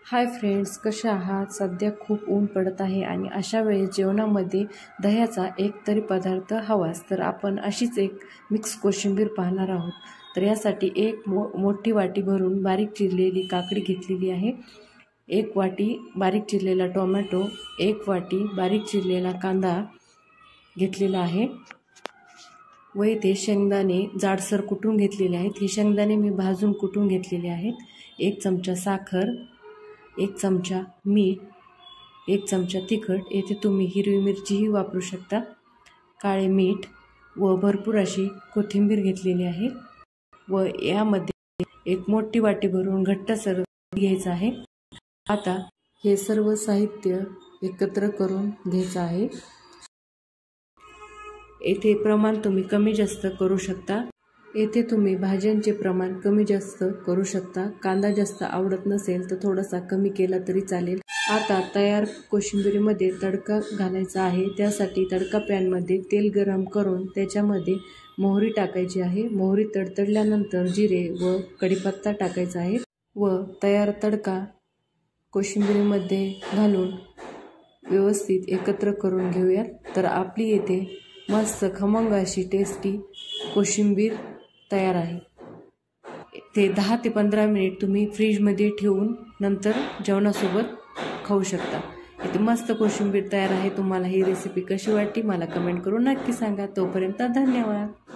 Hi friends, कशा आहात? सध्या खूप ऊन पडत आहे आणि अशा वेळेस जेवणामध्ये दह्याचा एक तरी पदार्थ हवाच. तर आपण अशीच एक मिक्स कोशिंबीर पाहणार आहोत. तर यासाठी एक मोठी वाटी भरून बारीक चिरलेली काकडी घेतलेली आहे, एक वाटी बारीक चिरलेला टोमॅटो, एक वाटी बारीक चिरलेला कांदा घेतलेला आहे व इथे शेंगदाणे जाडसर कुटून घेतलेले आहेत. हे शेंगदाणे मी भाजून कुटून घेतलेले आहेत. एक चमचा साखर, एक चमचा मीठ, एक चमचा तिखट, येथे तुम्ही हिरवी मिरचीही वापरू शकता, काळे मीठ व भरपूर अशी कोथिंबीर घेतलेली आहे व यामध्ये एक मोठी वाटी भरून घट्टसर घ्यायचं आहे. आता हे सर्व साहित्य एकत्र करून घ्यायचं आहे. येथे प्रमाण तुम्ही कमी जास्त करू शकता. येथे तुम्ही भाज्यांचे प्रमाण कमी जास्त करू शकता. कांदा जास्त आवडत नसेल तर थोडासा कमी केला तरी चालेल. आता तयार कोशिंबिरीमध्ये तडका घालायचा आहे. त्यासाठी तडका पॅनमध्ये तेल गरम करून त्याच्यामध्ये मोहरी टाकायची आहे. मोहरी तडतडल्यानंतर जिरे व कढीपत्ता टाकायचा आहे व तयार तडका कोशिंबिरीमध्ये घालून व्यवस्थित एकत्र करून घेऊयात. तर आपली येथे मस्त खमंग अशी टेस्टी कोशिंबीर तयार आहे. ते 10 ते 15 मिनिट तुम्ही फ्रीजमध्ये ठेवून नंतर जेवणासोबत खाऊ शकता. इथे मस्त कोशिंबीर तयार आहे. तुम्हाला ही रेसिपी कशी वाटली मला कमेंट करून नक्की सांगा. तोपर्यंत धन्यवाद.